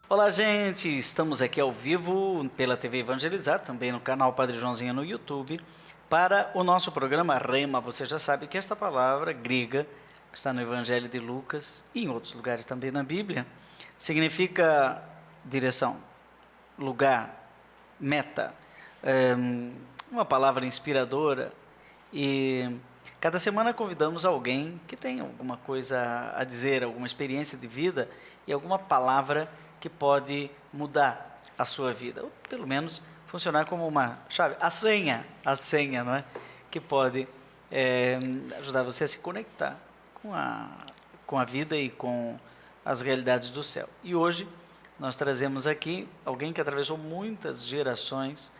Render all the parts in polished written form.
Olá, gente! Estamos aqui ao vivo pela TV Evangelizar, também no canal Padre Joãozinho no YouTube, para o nosso programa Rema. Você já sabe que esta palavra grega, que está no Evangelho de Lucas e em outros lugares também na Bíblia, significa direção, lugar, meta, uma palavra inspiradora. E cada semana convidamos alguém que tem alguma coisa a dizer, alguma experiência de vida e alguma palavra que pode mudar a sua vida, ou pelo menos funcionar como uma chave, a senha, não é? Que pode ajudar você a se conectar com a vida e com as realidades do céu. E hoje nós trazemos aqui alguém que atravessou muitas gerações,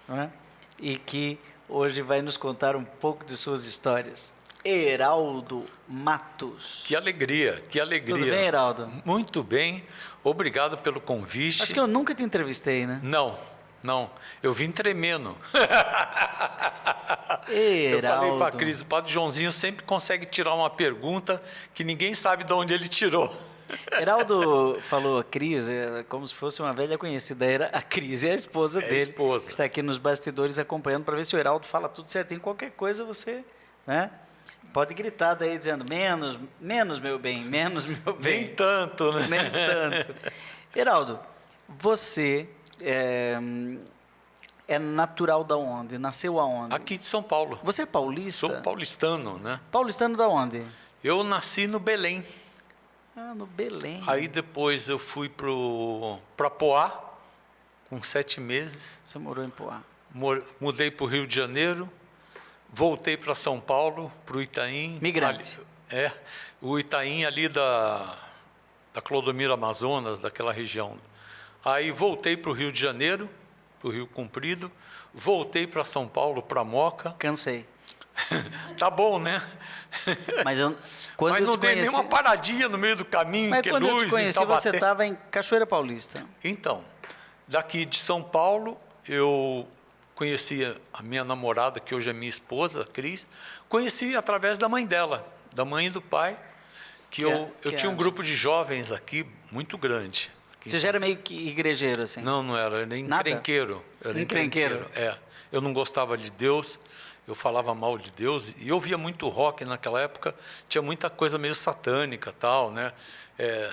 não é? E que hoje vai nos contar um pouco de suas histórias. Heraldo Matos. Que alegria, que alegria. Tudo bem, Heraldo? Muito bem, obrigado pelo convite. Acho que eu nunca te entrevistei, né? Não, eu vim tremendo. Heraldo. Eu falei para a Cris, o Padre Joãozinho sempre consegue tirar uma pergunta que ninguém sabe de onde ele tirou. Heraldo falou a Cris, como se fosse uma velha conhecida. A Cris é a esposa dele. A esposa. Que está aqui nos bastidores acompanhando para ver se o Heraldo fala tudo certinho. Qualquer coisa você, né? Pode gritar daí dizendo, menos meu bem, menos meu bem. Nem tanto, né? Nem tanto. Heraldo, você é natural da onde? Nasceu aonde? Aqui de São Paulo. Você é paulista? Sou paulistano, né? Paulistano da onde? Eu nasci no Belém. Ah, no Belém. Aí depois eu fui para Poá, com 7 meses. Você morou em Poá. Mudei para o Rio de Janeiro. Voltei para São Paulo, para o Itaim. Migrante. O Itaim ali da Clodomiro Amazonas, daquela região. Aí voltei para o Rio de Janeiro, para o Rio Comprido. Voltei para São Paulo, para Moca. Cansei. Tá bom, né? Mas Mas não dei nenhuma paradinha no meio do caminho. Mas que quando luz, eu te conheci, você estava em Cachoeira Paulista. Então, daqui de São Paulo, eu conheci a minha namorada, que hoje é minha esposa, a Cris. Conheci através da mãe dela, da mãe e do pai, que eu tinha um grupo de jovens aqui, muito grande. Você já era meio que igrejeiro, assim? Não era encrenqueiro. Era encrenqueiro? Eu não gostava de Deus, eu falava mal de Deus, e eu ouvia muito rock naquela época, tinha muita coisa meio satânica, tal, né?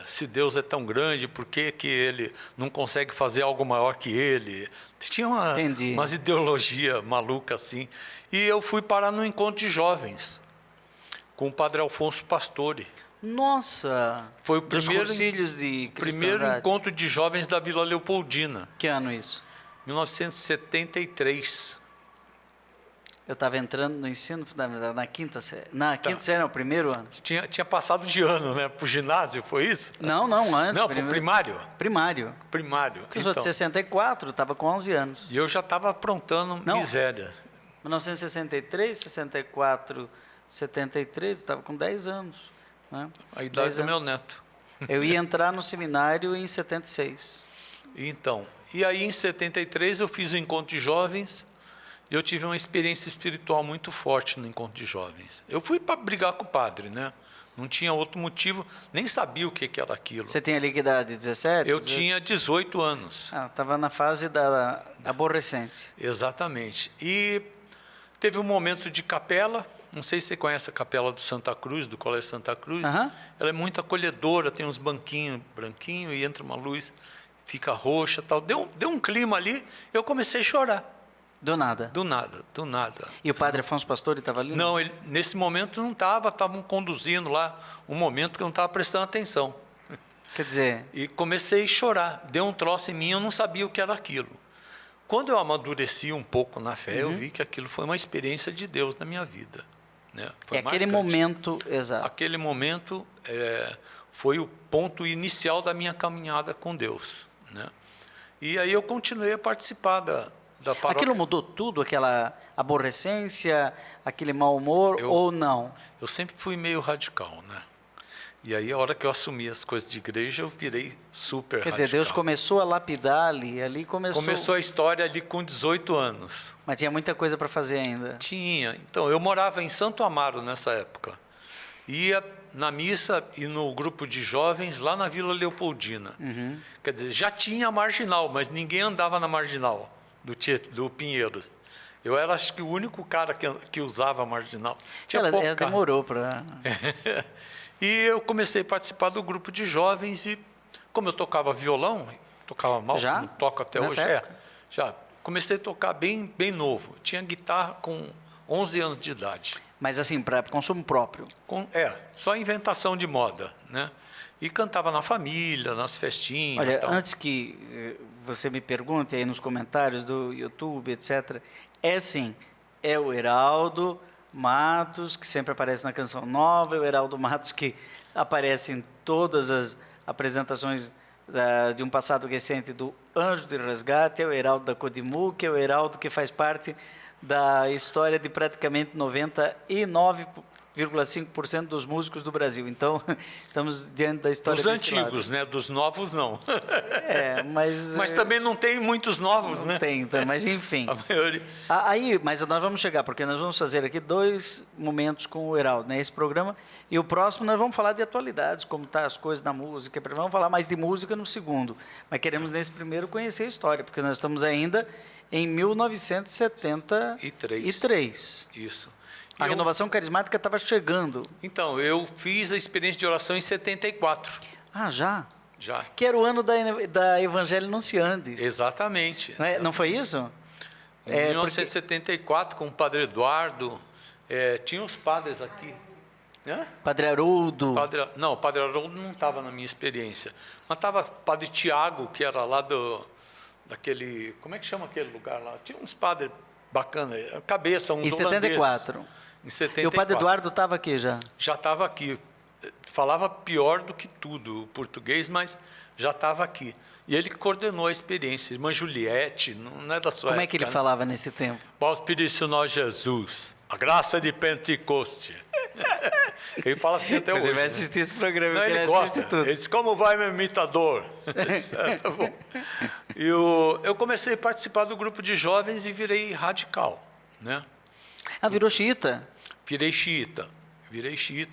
Se Deus é tão grande, por que ele não consegue fazer algo maior que ele? Tinha umas ideologias malucas assim. E eu fui parar no encontro de jovens, com o Padre Alfonso Pastore. Nossa! Foi o primeiro encontro de jovens da Vila Leopoldina. Que ano isso? 1973. Eu estava entrando no ensino fundamental, na quinta série. Na quinta série, não, primeiro ano. Tinha passado de ano, né? Para o ginásio, foi isso? Não, antes. Não, para o primário? Primário. Primário. Eu sou de 64, estava com 11 anos. E eu já estava aprontando miséria. 1963, 64, 73, eu estava com 10 anos. Né? A idade do meu neto. Eu ia entrar no seminário em 76. Então, e aí em 73 eu fiz o encontro de jovens. E eu tive uma experiência espiritual muito forte no encontro de jovens. Eu fui para brigar com o padre, né? Não tinha outro motivo, nem sabia o que era aquilo. Você tinha ali que idade, 17? Eu tinha 18 anos. Estava na fase da aborrecente. Exatamente. E teve um momento de capela, não sei se você conhece a capela do Santa Cruz, do Colégio Santa Cruz. Uhum. Ela é muito acolhedora, tem uns banquinhos branquinhos e entra uma luz, fica roxa, tal. Deu um clima ali, eu comecei a chorar. Do nada? Do nada. E o Padre Afonso Pastore estava ali? Não, ele, nesse momento não estava, estavam conduzindo lá um momento que eu não estava prestando atenção. Quer dizer... E comecei a chorar, deu um troço em mim, eu não sabia o que era aquilo. Quando eu amadureci um pouco na fé, eu vi que aquilo foi uma experiência de Deus na minha vida. Né? Foi aquele momento, exato. Aquele momento foi o ponto inicial da minha caminhada com Deus. Né? E aí eu continuei a participar da paróquia. Aquilo mudou tudo? Aquela aborrecência, aquele mau humor, ou não? Eu sempre fui meio radical, né? E aí, a hora que eu assumi as coisas de igreja, eu virei super radical. Quer dizer, Deus começou a lapidar ali começou... Começou a história ali com 18 anos. Mas tinha muita coisa para fazer ainda. Tinha. Então, eu morava em Santo Amaro nessa época. ia na missa e no grupo de jovens lá na Vila Leopoldina. Quer dizer, já tinha a Marginal, mas ninguém andava na Marginal do Pinheiros. Eu era, acho que, o único cara que usava a Marginal. Ela demorou para... E eu comecei a participar do grupo de jovens e, como eu tocava violão, tocava mal, Já? como toco até Nessa hoje. época? Já. Comecei a tocar bem novo. Tinha guitarra com 11 anos de idade. Mas assim, para consumo próprio. Só inventação de moda, né? E cantava na família, nas festinhas. Olha, tal. antes que você me pergunte aí nos comentários do YouTube, etc., é o Heraldo Matos, que sempre aparece na Canção Nova, é o Heraldo Matos que aparece em todas as apresentações de um passado recente do Anjo de Resgate, é o Heraldo da Codimu, que é o Heraldo que faz parte da história de praticamente 99,5% dos músicos do Brasil. Então, estamos diante da história dos desse antigos, lado. né? Dos novos, não. Mas também não tem muitos novos, não né? tem, mas enfim. A maioria. Mas nós vamos chegar, porque nós vamos fazer aqui 2 momentos com o Heraldo, né? Esse programa. E o próximo nós vamos falar de atualidades, como estão as coisas na música. Vamos falar mais de música no segundo. Mas queremos, nesse primeiro, conhecer a história, porque nós estamos ainda em 1973. Isso. A renovação carismática estava chegando. Então, eu fiz a experiência de oração em 74. Ah, já? Já. Que era o ano da Evangelho Nunciandi. Exatamente. Não foi isso? Em 1974, com o Padre Eduardo, tinha os padres aqui. Né? Padre Haroldo. Não, o Padre Haroldo não estava na minha experiência. Mas estava o Padre Tiago, que era lá daquele... Como é que chama aquele lugar lá? Tinha uns padres bacanas, cabeça, uns holandeses. Em 74. Em 74. E o Padre Eduardo estava aqui já? Já estava aqui. Falava pior do que tudo o português, mas já estava aqui. E ele coordenou a experiência. Irmã Juliette, não é da sua Como época, é que ele né? falava nesse tempo? Ó Espírito Nosso Jesus, a graça de Pentecoste. Ele fala assim até hoje. Você vai né? assistir esse programa, Não, que ele assiste gosta. tudo. Ele diz, como vai, meu imitador? Tá bom. E eu comecei a participar do grupo de jovens e virei radical. Né? Ah, virou xiita? Virei xiita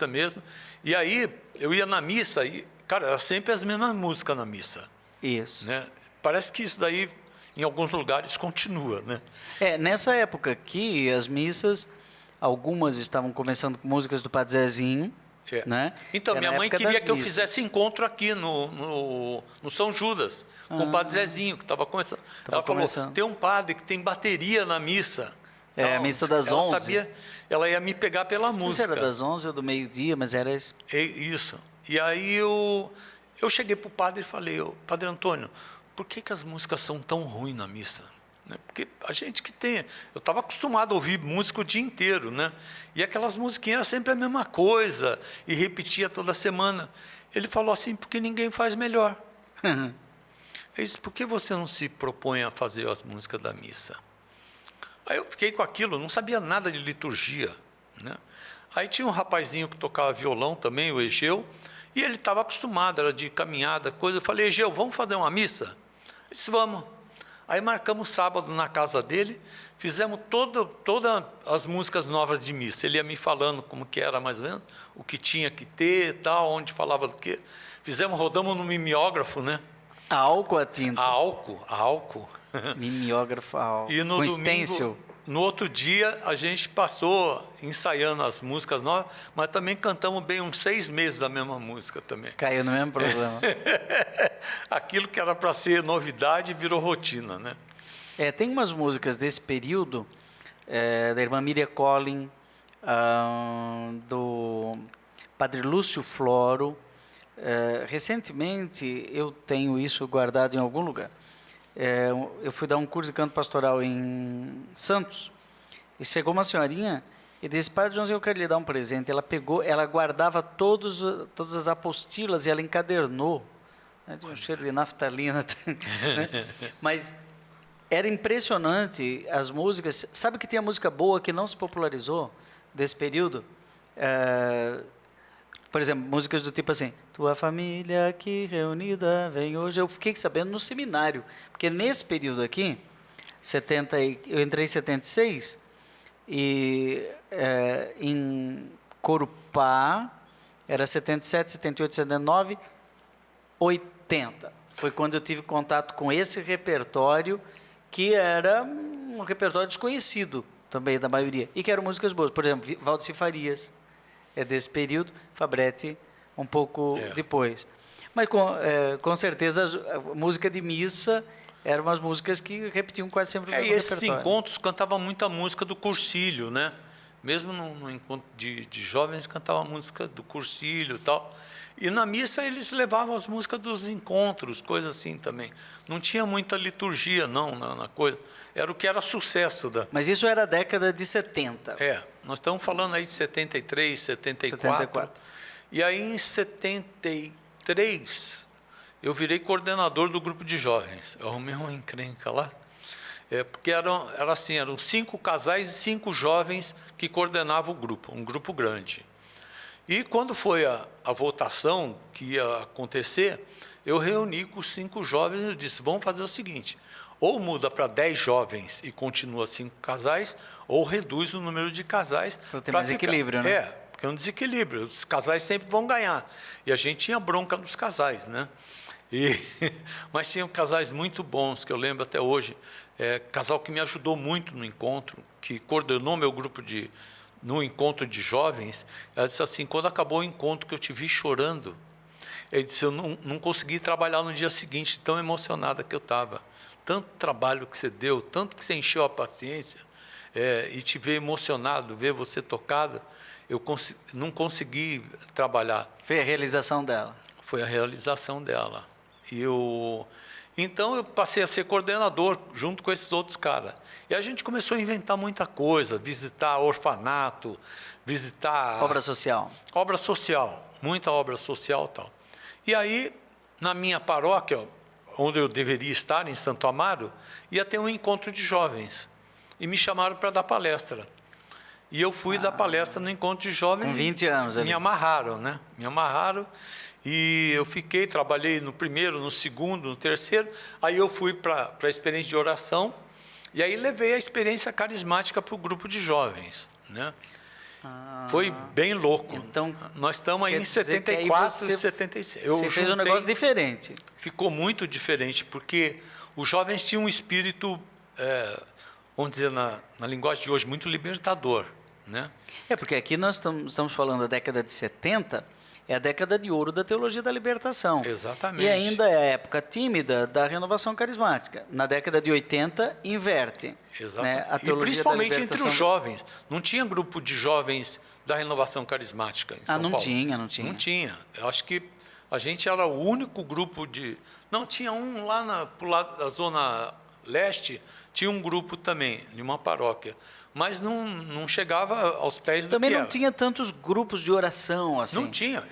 mesmo. E aí, eu ia na missa e, cara, era sempre as mesmas músicas na missa. Isso. Né? Parece que isso daí, em alguns lugares, continua, né? Nessa época aqui, as missas, algumas estavam começando com músicas do Padre Zezinho, né? Então, Era minha a mãe época queria das que eu missas. fizesse encontro aqui no São Judas, com o Padre Zezinho, que estava começando. Ela falou, tem um padre que tem bateria na missa. A missa das ela 11. Sabia, ela ia me pegar pela Não sei música. se era das 11 ou do meio-dia, mas era isso. Isso. E aí eu cheguei para o padre e falei, Padre Antônio, por que as músicas são tão ruins na missa? Né? Porque a gente que tem... Eu estava acostumado a ouvir música o dia inteiro, né? E aquelas musiquinhas eram sempre a mesma coisa, e repetia toda semana. Ele falou assim, porque ninguém faz melhor. Ele disse, por que você não se propõe a fazer as músicas da missa? Aí eu fiquei com aquilo, não sabia nada de liturgia, né? Aí tinha um rapazinho que tocava violão também, o Egeu, e ele estava acostumado, era de caminhada, coisa. Eu falei, Egeu, vamos fazer uma missa? Ele disse, vamos. Aí marcamos sábado na casa dele, fizemos todas as músicas novas de missa. Ele ia me falando como que era mais ou menos, o que tinha que ter, tal, onde falava do quê. Rodamos no mimeógrafo, né? A álcool, a tinta. A álcool. Mimeógrafo, a álcool. E no com domingo, stencil. no outro dia, a gente passou ensaiando as músicas novas, mas também cantamos bem uns 6 meses a mesma música também. Caiu no mesmo problema. Aquilo que era para ser novidade virou rotina, né? Tem umas músicas desse período, da irmã Miriam Collin, do Padre Lúcio Floro. Recentemente, eu tenho isso guardado em algum lugar. Eu fui dar um curso de canto pastoral em Santos, e chegou uma senhorinha e disse, Padre Joãozinho, eu quero lhe dar um presente. Ela guardava todas as apostilas e ela encadernou, né, de um cheiro de naftalina, né? Mas era impressionante as músicas. Sabe que tinha música boa que não se popularizou desse período? Por exemplo, músicas do tipo assim, tua família aqui reunida vem hoje. Eu fiquei sabendo no seminário, porque nesse período aqui, eu entrei em 76, e em Corupá, era 77, 78, 79, 80. Foi quando eu tive contato com esse repertório, que era um repertório desconhecido também da maioria, e que eram músicas boas. Por exemplo, Valdeci Farias, é desse período, Fabretti um pouco depois. Mas com certeza a música de missa eram umas músicas que repetiam quase sempre o mesmo E esses repertório. encontros cantavam muita música do Cursilho, né? Mesmo no encontro de jovens, cantavam música do Cursilho e tal. E na missa eles levavam as músicas dos encontros, coisas assim também. Não tinha muita liturgia, não, na coisa. Era o que era sucesso da... Mas isso era a década de 70. Nós estamos falando aí de 73, 74. E aí em 73, eu virei coordenador do grupo de jovens. Eu arrumei uma encrenca lá. Porque eram 5 casais e 5 jovens que coordenavam o grupo, um grupo grande. E quando foi a votação que ia acontecer, eu reuni com os 5 jovens e disse, vamos fazer o seguinte, ou muda para 10 jovens e continua 5 casais, ou reduz o número de casais. Para ter mais equilíbrio, né? Porque é um desequilíbrio, os casais sempre vão ganhar. E a gente tinha bronca dos casais, né? Mas tinham casais muito bons, que eu lembro até hoje. Casal que me ajudou muito no encontro, que coordenou meu grupo no encontro de jovens. Ela disse assim, quando acabou o encontro que eu te vi chorando, ele disse, eu não consegui trabalhar no dia seguinte, tão emocionada que eu estava. Tanto trabalho que você deu, tanto que você encheu a paciência, e te ver emocionado, ver você tocado, eu não consegui trabalhar. Foi a realização dela. Foi a realização dela. Então eu passei a ser coordenador junto com esses outros caras. E a gente começou a inventar muita coisa, visitar orfanato, visitar... Obra social. Obra social, muita obra social e tal. E aí, na minha paróquia, onde eu deveria estar, em Santo Amaro, ia ter um encontro de jovens. E me chamaram para dar palestra. E eu fui dar palestra no encontro de jovens. Com 20 anos ali. Me amarraram, né? Me amarraram. E eu trabalhei no primeiro, no segundo, no terceiro. Aí eu fui para a experiência de oração. E aí levei a experiência carismática para o grupo de jovens, né? Foi bem louco. Então, nós estamos aí em 74 e 76. Você fez um negócio diferente. Ficou muito diferente, porque os jovens tinham um espírito, vamos dizer, na linguagem de hoje, muito libertador, né? Porque aqui nós estamos falando da década de 70, é a década de ouro da teologia da libertação. Exatamente. E ainda é a época tímida da renovação carismática. Na década de 80, inverte. Exatamente. Né? A teologia e principalmente da entre os jovens. Não tinha grupo de jovens da renovação carismática em São Paulo. Não tinha. Eu acho que a gente era o único grupo de... Não, tinha um lá pro lado da Zona Leste, tinha um grupo também, de uma paróquia. Mas não chegava aos pés do que era. Também não tinha tantos grupos de oração assim. Não tinha.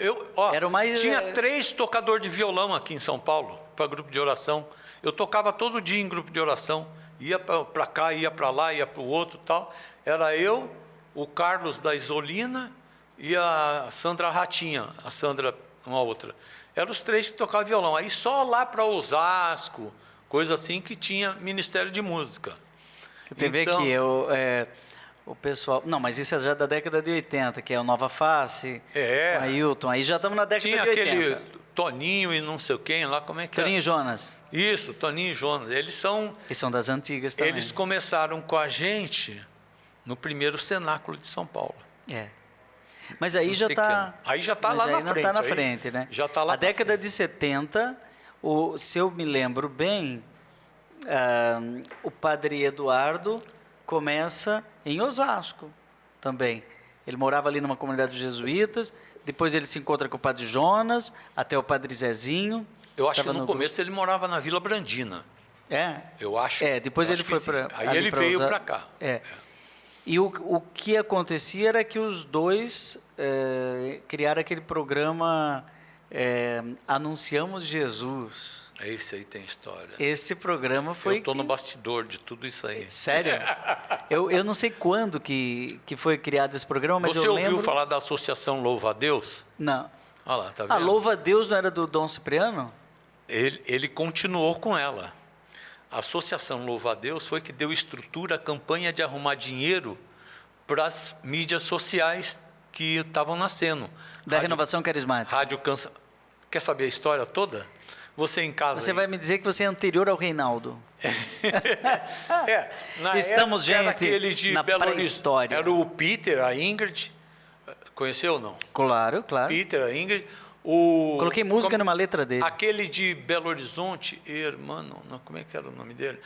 Tinha 3 tocadores de violão aqui em São Paulo, para grupo de oração. Eu tocava todo dia em grupo de oração. Ia para cá, ia para lá, ia para o outro e tal. Era eu, o Carlos da Isolina e a Sandra Ratinha, a Sandra, uma outra. Eram os 3 que tocavam violão. Aí só lá para Osasco, coisa assim, que tinha Ministério de Música. Você vê que o pessoal... Não, mas isso é já da década de 80, que é o Nova Face, Ailton. Aí já estamos na década de 80. Tinha aquele Toninho e não sei quem lá, como é que Toninho e Jonas. Isso, Toninho e Jonas. Eles são das antigas também. Eles começaram com a gente no primeiro cenáculo de São Paulo. Mas aí já está... Aí já está lá na frente. Não está na frente, né? Já está lá. A década de 70, se eu me lembro bem... o padre Eduardo começa em Osasco também. Ele morava ali numa comunidade dos jesuítas, depois ele se encontra com o padre Jonas, até o padre Zezinho. Eu acho que no começo ele morava na Vila Brandina. Eu acho. Depois ele foi para... Aí ele veio para cá. E o que acontecia era que os dois criaram aquele programa Anunciamos Jesus. Esse aí tem história. Esse programa foi... Eu estou no bastidor de tudo isso aí. Sério? eu não sei quando que foi criado esse programa, mas Você eu lembro... ouviu falar da Associação Louva a Deus? Não. Olha lá, tá vendo? Louva a Deus não era do Dom Cipriano? Ele continuou com ela. A Associação Louva a Deus foi que deu estrutura à campanha de arrumar dinheiro para as mídias sociais que estavam nascendo. Da renovação carismática. Rádio Canção. Quer saber a história toda? Você em casa. Você vai me dizer que você é anterior ao Reinaldo. Na Estamos, época, gente, era aquele de na Belo Horizonte. pré-história. Era o Peter, a Ingrid. Conheceu ou não? Claro, claro. Peter, a Ingrid. Coloquei música numa letra dele. Aquele de Belo Horizonte, irmão, como é que era o nome dele?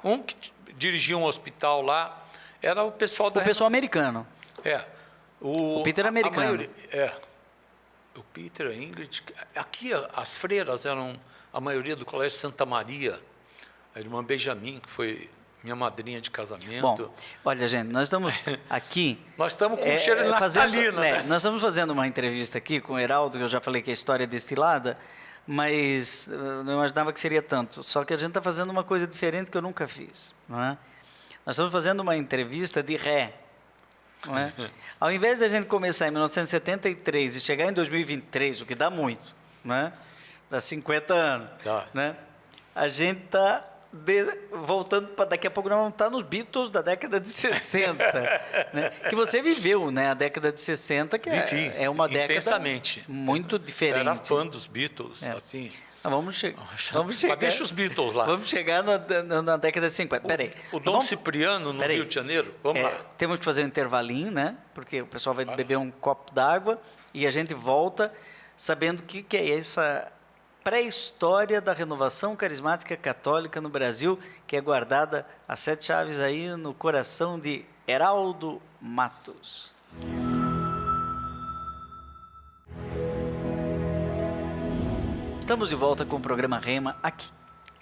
Um que dirigia um hospital lá, era o pessoal da... O pessoal americano. O Peter americano. O Peter, a Ingrid. Aqui as freiras eram a maioria do Colégio Santa Maria. A irmã Benjamin, que foi minha madrinha de casamento. Bom, olha, gente, nós estamos aqui... Nós estamos com um cheiro de natalina, né? Nós estamos fazendo uma entrevista aqui com o Heraldo, que eu já falei que é história destilada, mas não imaginava que seria tanto. Só que a gente está fazendo uma coisa diferente que eu nunca fiz. Não é? Nós estamos fazendo uma entrevista de ré. Não é? Ao invés de a gente começar em 1973 e chegar em 2023, o que dá muito, não é? Dá 50 anos, né? A gente está voltando para daqui a pouco nós vamos estar nos Beatles da década de 60, né? Que você viveu, né? A década de 60, que é uma década intensamente. muito diferente. Eu era fã dos Beatles, assim. Vamos chegar. Mas deixa os Beatles lá. Vamos chegar na década de 50. Peraí. O Dom Cipriano, no Rio de Janeiro, vamos lá. Temos que fazer um intervalinho, né? Porque o pessoal vai beber um copo d'água e a gente volta sabendo o que é essa pré-história da renovação carismática católica no Brasil, que é guardada a 7 chaves aí no coração de Heraldo Matos. Estamos de volta com o programa Rema aqui,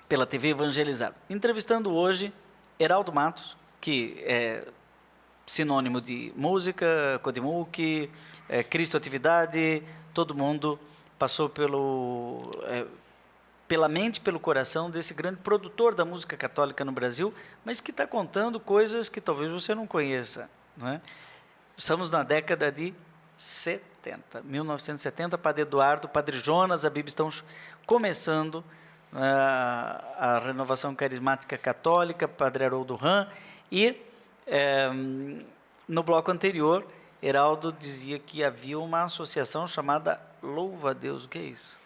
pela TV Evangelizar. Entrevistando hoje Heraldo Matos, que é sinônimo de música, Codimuc, Cristo Atividade, todo mundo passou pela mente, pelo coração desse grande produtor da música católica no Brasil, mas que está contando coisas que talvez você não conheça. Não é? Estamos na década de 1970, Padre Eduardo, Padre Jonas, a Bíblia estão começando a renovação carismática católica, Padre Haroldo Ram, e no bloco anterior, Heraldo dizia que havia uma associação chamada Louva a Deus. O que é isso?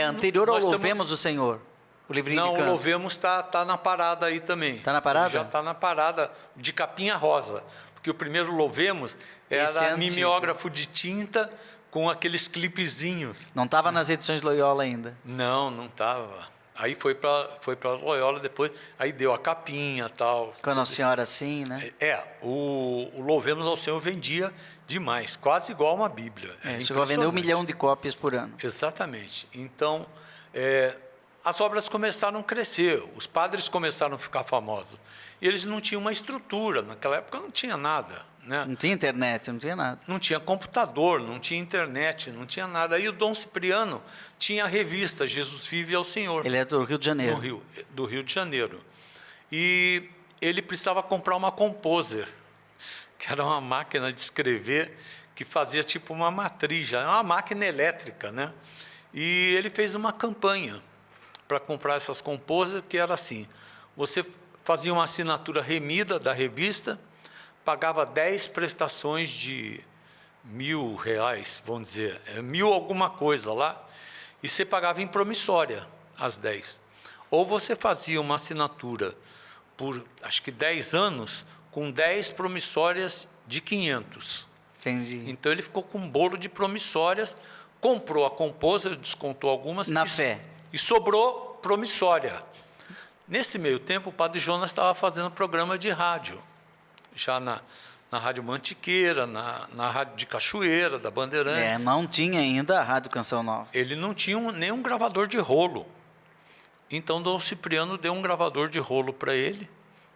Anterior ao Louvemos o Senhor, o livrinho de canto. Não, o Louvemos está na parada aí também. Está na parada? Já está na parada de capinha rosa, porque o primeiro Louvemos era mimeógrafo de tinta com aqueles clipezinhos. Não estava nas edições Loyola ainda? Não estava. Aí foi para Loyola depois, aí deu a capinha e tal. Quando a senhora assim, né? O Louvemos ao Senhor vendia demais, quase igual uma Bíblia. Chegou a vender 1 milhão de cópias por ano. Exatamente. Então, as obras começaram a crescer, os padres começaram a ficar famosos. E eles não tinham uma estrutura, naquela época não tinha nada. Né? Não tinha internet, não tinha nada. Não tinha computador, não tinha internet, não tinha nada. Aí o Dom Cipriano tinha a revista Jesus Vive ao Senhor. Ele é do Rio de Janeiro. Do Rio de Janeiro. E ele precisava comprar uma Composer, que era uma máquina de escrever que fazia tipo uma matriz, uma máquina elétrica, né? E ele fez uma campanha para comprar essas Composer, que era assim: você fazia uma assinatura remida da revista, pagava 10 prestações de R$1.000, vamos dizer, 1.000 alguma coisa lá, e você pagava em promissória as 10. Ou você fazia uma assinatura por, acho que 10 anos, com 10 promissórias de 500. Entendi. Então ele ficou com um bolo de promissórias, comprou a Composer, descontou algumas. Na fé. E sobrou promissória. Nesse meio tempo, o Padre Jonas estava fazendo programa de rádio, já na Rádio Mantiqueira, na Rádio de Cachoeira, da Bandeirantes. Não tinha ainda a Rádio Canção Nova. Ele não tinha nenhum gravador de rolo. Então, Dom Cipriano deu um gravador de rolo para ele,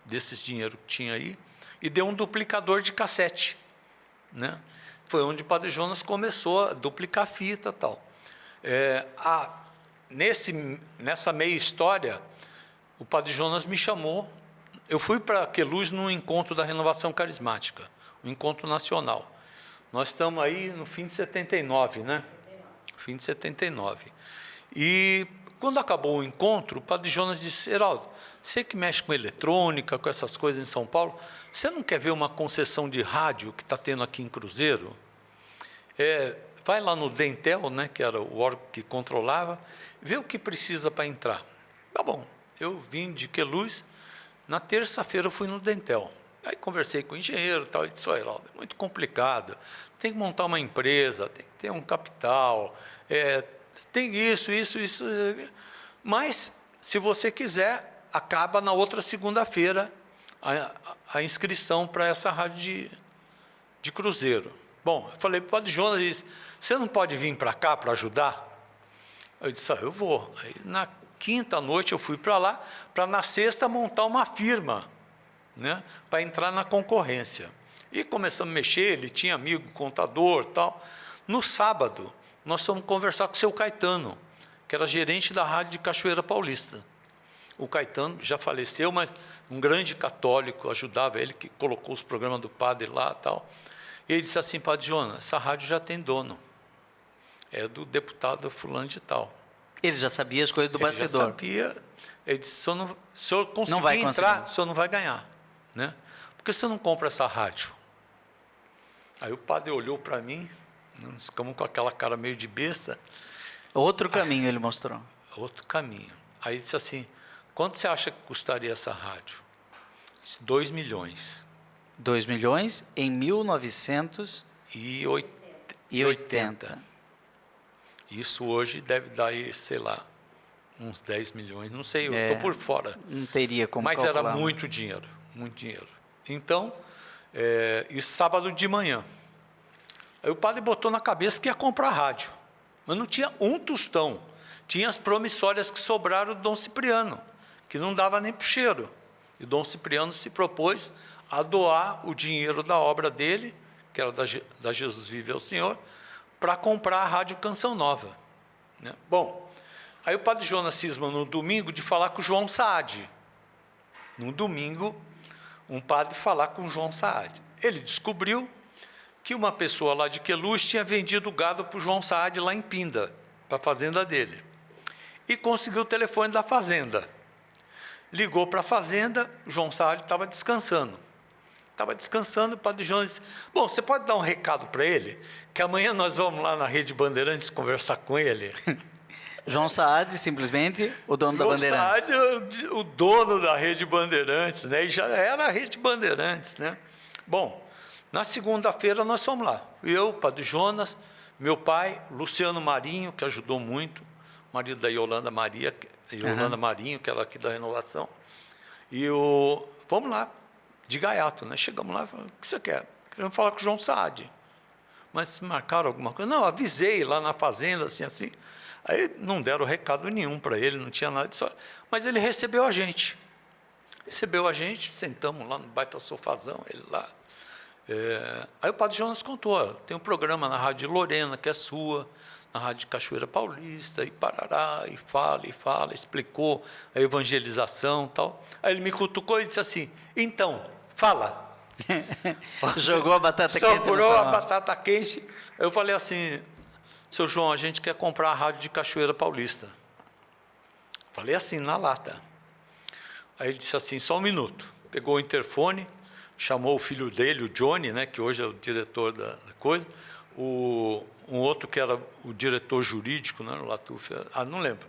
desses dinheiro que tinha aí, e deu um duplicador de cassete. Né? Foi onde o Padre Jonas começou a duplicar fita e tal. Nessa meia história, o Padre Jonas me chamou. Eu fui para Queluz num encontro da Renovação Carismática, um encontro nacional. Nós estamos aí no fim de 79, né? Fim de 79. E quando acabou o encontro, o Padre Jonas disse: Heraldo, você que mexe com eletrônica, com essas coisas em São Paulo, você não quer ver uma concessão de rádio que está tendo aqui em Cruzeiro? vai lá no Dentel, né, que era o órgão que controlava, vê o que precisa para entrar. Tá bom, eu vim de Queluz, na terça-feira eu fui no Dentel. Aí conversei com o engenheiro e tal, e disse, olha, é muito complicado, tem que montar uma empresa, tem que ter um capital, tem isso, mas se você quiser, acaba na outra segunda-feira a inscrição para essa rádio de cruzeiro. Bom, eu falei para o Padre Jonas, disse, você não pode vir para cá para ajudar? Eu disse, eu vou. Aí, na quinta noite eu fui para lá, para na sexta montar uma firma, né, para entrar na concorrência. E começamos a mexer, ele tinha amigo, contador e tal. No sábado, nós fomos conversar com o seu Caetano, que era gerente da rádio de Cachoeira Paulista. O Caetano já faleceu, mas um grande católico, ajudava ele, que colocou os programas do padre lá e tal. E ele disse assim, Padre Jonas, essa rádio já tem dono. É do deputado fulano de tal. Ele já sabia as coisas do bastidor. Ele já sabia. Ele disse, se o senhor conseguir entrar, o senhor não vai ganhar. Né? Por que você não compra essa rádio? Aí o padre olhou para mim, nós ficamos com aquela cara meio de besta. Outro caminho ele mostrou. Outro caminho. Aí ele disse assim, quanto você acha que custaria essa rádio? Disse, 2 milhões. 2 milhões em 1980. Isso hoje deve dar aí, sei lá, uns 10 milhões, não sei, eu estou por fora. Não teria como Mas calcular. era muito dinheiro, muito dinheiro. Então, isso sábado de manhã. Aí o padre botou na cabeça que ia comprar rádio, mas não tinha um tostão. Tinha as promissórias que sobraram do Dom Cipriano, que não dava nem para o cheiro. E o Dom Cipriano se propôs a doar o dinheiro da obra dele, que era da Jesus Vive ao Senhor, para comprar a Rádio Canção Nova. Né? Bom, aí o Padre Jonas cisma no domingo de falar com o João Saad. No domingo, um padre falar com o João Saad. Ele descobriu que uma pessoa lá de Queluz tinha vendido gado para o João Saad lá em Pinda, para a fazenda dele. E conseguiu o telefone da fazenda. Ligou para a fazenda, o João Saad estava descansando. Estava descansando, o Padre Jonas disse, bom, você pode dar um recado para ele? Que amanhã nós vamos lá na Rede Bandeirantes conversar com ele. João Saad, simplesmente, o dono da Bandeirantes. João Saad, o dono da Rede Bandeirantes, né? E já era a Rede Bandeirantes, né? Bom, na segunda-feira nós fomos lá. Eu, Padre Jonas, meu pai, Luciano Marinho, que ajudou muito, marido da Yolanda Marinho, que era aqui da Renovação. E vamos lá, de gaiato, né? Chegamos lá e falamos, o que você quer? Queremos falar com o João Saad. Mas marcaram alguma coisa? Não, avisei lá na fazenda, assim. Aí não deram recado nenhum para ele, não tinha nada disso. Mas ele recebeu a gente. Sentamos lá no baita sofazão, ele lá. Aí o Padre Jonas contou, tem um programa na Rádio Lorena, que é sua, na Rádio Cachoeira Paulista, e parará, e fala, explicou a evangelização e tal. Aí ele me cutucou e disse assim, então, fala. Jogou a batata quente. Sobrou a batata quente. Eu falei assim, seu João, a gente quer comprar a rádio de Cachoeira Paulista. Falei assim, na lata. Aí ele disse assim, só um minuto. Pegou o interfone, chamou o filho dele, o Johnny, né, que hoje é o diretor da coisa, um outro que era o diretor jurídico, né, no Latuf, não lembro.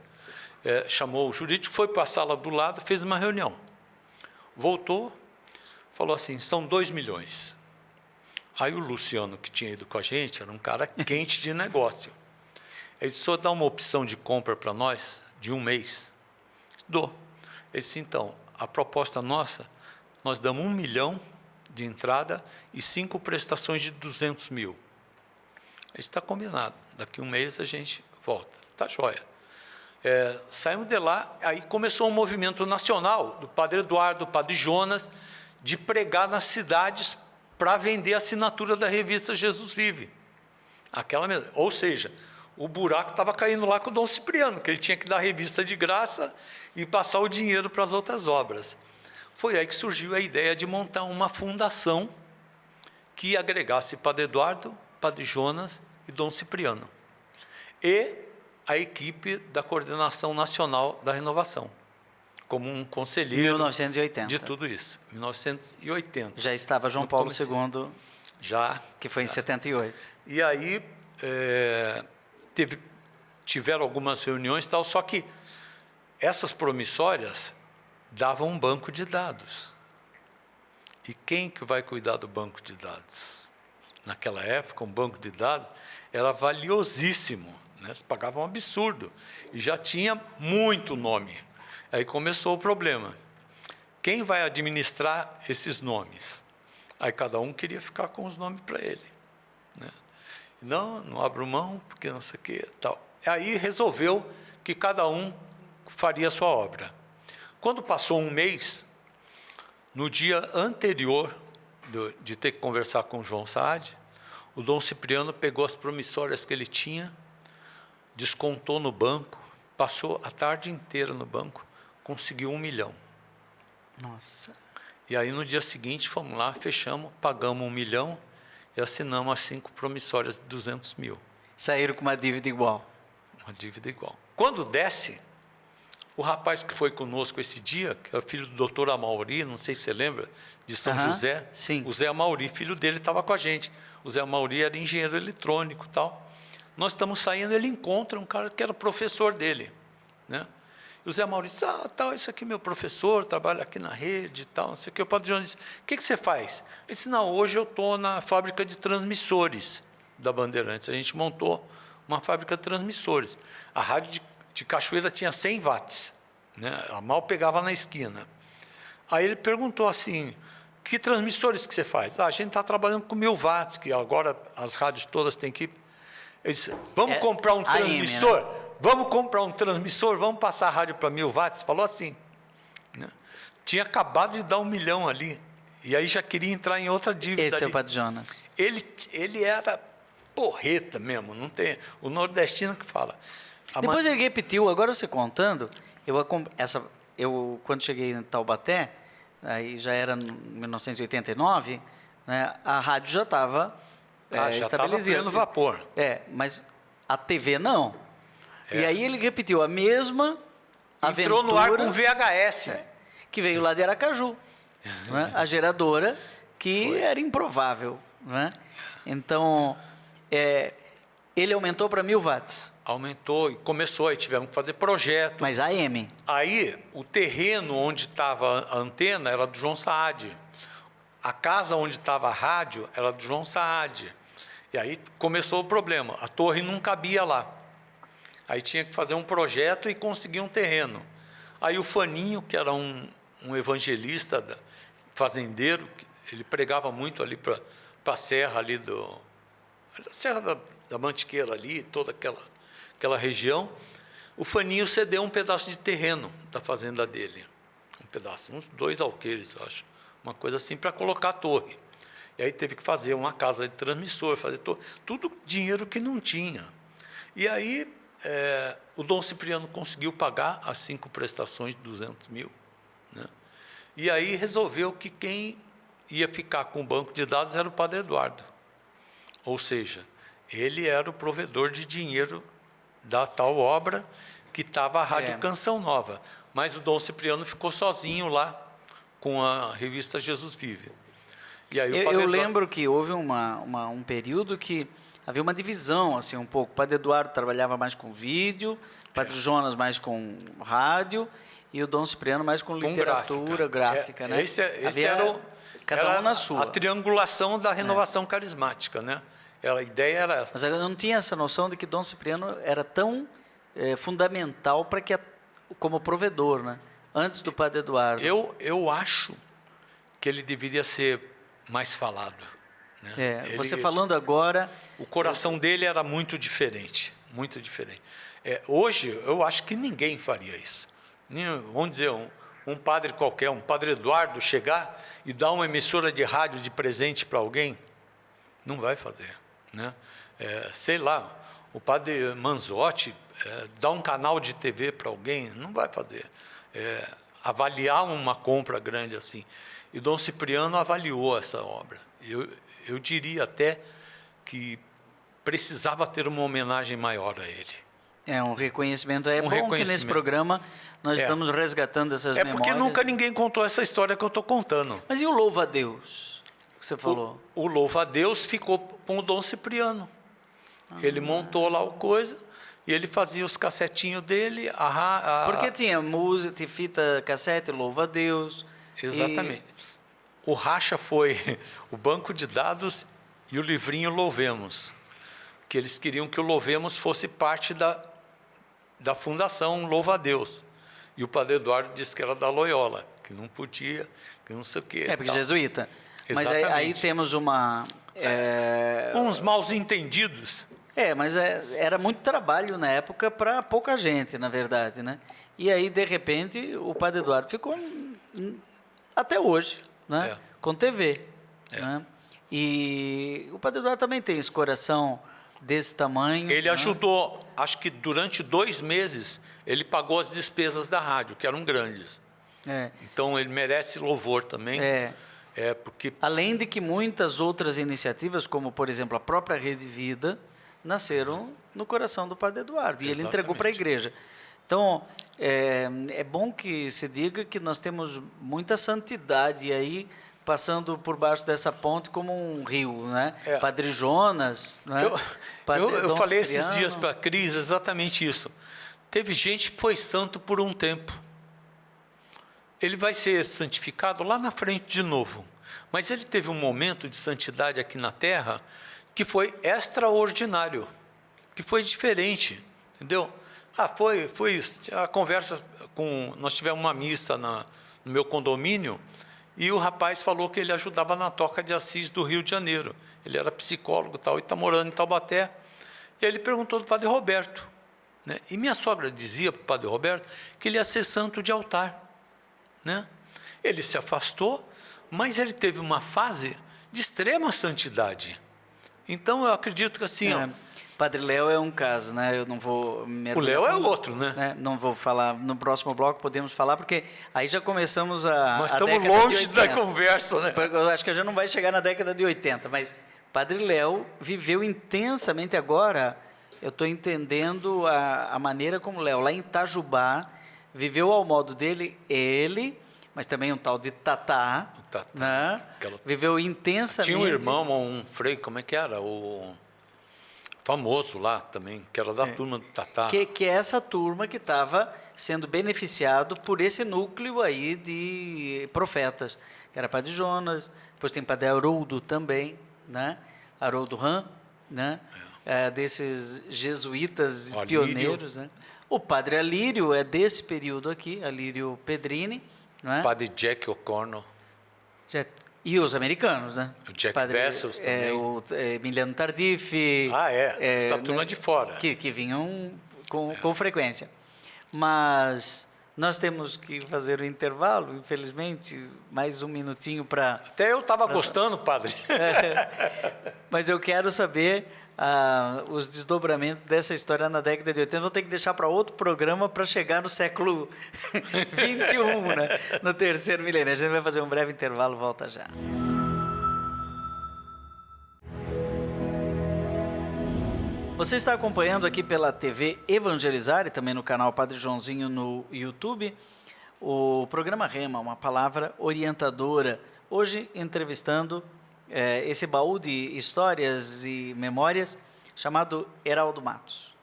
Chamou o jurídico, foi para a sala do lado, fez uma reunião. Voltou, falou assim, são 2 milhões. Aí o Luciano, que tinha ido com a gente, era um cara quente de negócio. Ele disse, só dá uma opção de compra para nós, de 1 mês. Dou. Ele disse, então, a proposta nossa, nós damos 1 milhão de entrada e 5 prestações de 200 mil. Isso está combinado. Daqui 1 mês a gente volta. Está jóia. Saímos de lá, aí começou um movimento nacional do Padre Eduardo, do Padre Jonas, de pregar nas cidades para vender a assinatura da revista Jesus Vive. Aquela mesma. Ou seja, o buraco estava caindo lá com o Dom Cipriano, que ele tinha que dar a revista de graça e passar o dinheiro para as outras obras. Foi aí que surgiu a ideia de montar uma fundação que agregasse Padre Eduardo, Padre Jonas e Dom Cipriano. E a equipe da Coordenação Nacional da Renovação, como um conselheiro 1980. de tudo isso. 1980. Já estava João Paulo II, Já. que foi em 78. E aí tiveram algumas reuniões e tal, só que essas promissórias davam um banco de dados. E quem que vai cuidar do banco de dados? Naquela época, um banco de dados era valiosíssimo, né? Se pagava um absurdo. E já tinha muito nome. Aí começou o problema. Quem vai administrar esses nomes? Aí cada um queria ficar com os nomes para ele, né? Não abro mão, porque não sei o que, tal. Aí resolveu que cada um faria a sua obra. Quando passou um mês, no dia anterior de ter que conversar com o João Saad, o Dom Cipriano pegou as promissórias que ele tinha, descontou no banco, passou a tarde inteira no banco, conseguiu 1 milhão. Nossa. E aí, no dia seguinte, fomos lá, fechamos, pagamos 1 milhão e assinamos as 5 promissórias de 200 mil. Saíram com uma dívida igual. Uma dívida igual. Quando desce, o rapaz que foi conosco esse dia, que é o filho do doutor Amauri, não sei se você lembra, de São José, sim. O Zé Amauri, filho dele, estava com a gente. O Zé Amauri era engenheiro eletrônico e tal. Nós estamos saindo, ele encontra um cara que era professor dele, né? E o Zé Amauri disse, tal, esse aqui é meu professor, trabalha aqui na rede e tal, não sei o que. O Padre João disse, o que você faz? Ele disse, não, hoje eu estou na fábrica de transmissores da Bandeirantes. A gente montou uma fábrica de transmissores. A rádio de Cachoeira tinha 100 watts, né? A mal pegava na esquina. Aí ele perguntou assim, que transmissores que você faz? A gente está trabalhando com 1000 watts, que agora as rádios todas têm que... Ele disse, vamos comprar um transmissor? AM, né? Vamos comprar um transmissor, vamos passar a rádio para 1000 watts? Falou assim, né? Tinha acabado de dar 1 milhão ali, e aí já queria entrar em outra dívida. Esse ali. É o Padre Jonas. Ele era porreta mesmo, não tem... O nordestino que fala. Depois ele repetiu, agora você contando, eu quando cheguei em Taubaté, aí já era em 1989, né, a rádio já estava já estabelecida. Estava vapor. Mas a TV não. E aí ele repetiu a mesma aventura. Entrou no ar com VHS. Que veio lá de Aracaju. Né, a geradora, que era improvável. Né? Então, ele aumentou para 1000 watts. Aumentou e começou, aí tivemos que fazer projeto. Mas AM? Aí, o terreno onde estava a antena era do João Saad. A casa onde estava a rádio era do João Saad. E aí começou o problema, a torre não cabia lá. Aí tinha que fazer um projeto e conseguir um terreno. Aí o Faninho, que era um evangelista, fazendeiro, ele pregava muito ali para a serra ali a Serra da Mantiqueira ali, toda aquela região, o Faninho cedeu um pedaço de terreno da fazenda dele. Um pedaço, uns 2 alqueires, eu acho. Uma coisa assim, para colocar a torre. E aí teve que fazer uma casa de transmissor, fazer tudo dinheiro que não tinha. E aí o Dom Cipriano conseguiu pagar as 5 prestações de 200 mil. Né? E aí resolveu que quem ia ficar com o banco de dados era o Padre Eduardo. Ou seja, ele era o provedor de dinheiro da tal obra que estava a Rádio Canção Nova. Mas o Dom Cipriano ficou sozinho lá com a revista Jesus Vive. E aí eu lembro que houve um período que havia uma divisão, assim, um pouco. O Padre Eduardo trabalhava mais com vídeo, o Padre Jonas mais com rádio, e o Dom Cipriano mais com literatura, gráfica, né? Esse era cada um na sua. A triangulação da renovação carismática, né? A ideia era essa. Mas eu não tinha essa noção de que Dom Cipriano era tão fundamental para que, como provedor, né? Antes do Padre Eduardo. Eu acho que ele deveria ser mais falado. Né? Você falando agora... O coração dele era muito diferente, muito diferente. Hoje, eu acho que ninguém faria isso. Vamos dizer, um padre qualquer, um Padre Eduardo, chegar e dar uma emissora de rádio de presente para alguém, não vai fazer. Né? Sei lá, o Padre Manzotti dar um canal de TV para alguém, não vai fazer. Avaliar uma compra grande assim. E Dom Cipriano avaliou essa obra. Eu diria até que precisava ter uma homenagem maior a ele. Um reconhecimento. Bom que nesse programa nós estamos resgatando essas memórias. Porque nunca ninguém contou essa história que eu estou contando. Mas e o Louva a Deus, que você falou? O Louva a Deus ficou com o Dom Cipriano. Ele montou lá o coisa e ele fazia os cassetinhos dele. Porque tinha música, tinha fita cassete, louva a Deus. Exatamente. O racha foi o banco de dados e o livrinho Louvemos, que eles queriam que o Louvemos fosse parte da fundação Louva a Deus. E o Padre Eduardo disse que era da Loyola, que não podia, que não sei o quê. Porque jesuíta. Mas aí temos uns mal entendidos. Mas era muito trabalho na época para pouca gente, na verdade, né? E aí, de repente, o Padre Eduardo ficou até hoje, né? Com TV. Né? E o Padre Eduardo também tem esse coração desse tamanho. Ele ajudou, acho que durante 2 meses, ele pagou as despesas da rádio, que eram grandes. Então, ele merece louvor também. Porque... Além de que muitas outras iniciativas, como, por exemplo, a própria Rede Vida, nasceram no coração do Padre Eduardo. E ele entregou para a igreja. Então, é bom que se diga que nós temos muita santidade aí, passando por baixo dessa ponte como um rio, né? Padre Jonas, né? Eu falei esses dias para a Cris exatamente isso. Teve gente que foi santo por um tempo. Ele vai ser santificado lá na frente de novo. Mas ele teve um momento de santidade aqui na Terra que foi extraordinário, que foi diferente, entendeu? Foi isso. A conversa nós tivemos uma missa no meu condomínio e o rapaz falou que ele ajudava na Toca de Assis do Rio de Janeiro. Ele era psicólogo e tal, e está morando em Taubaté. E ele perguntou do Padre Roberto, né? E minha sogra dizia para o Padre Roberto que ele ia ser santo de altar, né? Ele se afastou, mas ele teve uma fase de extrema santidade. Então, eu acredito que assim... Padre Léo é um caso, né? Eu não vou... O Léo é outro, né? Não vou falar. No próximo bloco podemos falar, porque aí já começamos Nós estamos longe da conversa, né? Eu acho que já não vai chegar na década de 80, mas Padre Léo viveu intensamente agora. Eu estou entendendo a maneira como Léo, lá em Itajubá, viveu ao modo dele, mas também um tal de Tatá, né? Viveu intensamente. Tinha um irmão, um frei, como é que era? O famoso lá também, que era da turma do Tatá. Que é essa turma que estava sendo beneficiado por esse núcleo aí de profetas, que era Padre Jonas, depois tem Padre Haroldo também, né? Haroldo Ram, né? Desses jesuítas pioneiros, né? O Padre Alírio é desse período aqui, Alírio Pedrini, né? Padre Jack O'Connell. E os americanos, né? O Jack Vessels também. O Emiliano Tardif. Essa turma, né, de fora. Que vinham com frequência. Mas nós temos que fazer o intervalo, infelizmente, mais um minutinho para... Até eu estava gostando, padre. Mas eu quero saber os desdobramentos dessa história na década de 80. Vou ter que deixar para outro programa para chegar no século XXI, né? No terceiro milênio. A gente vai fazer um breve intervalo, volta já. Você está acompanhando aqui pela TV Evangelizar e também no canal Padre Joãozinho no YouTube, o programa Rema, uma palavra orientadora. Hoje entrevistando esse baú de histórias e memórias chamado Heraldo Matos.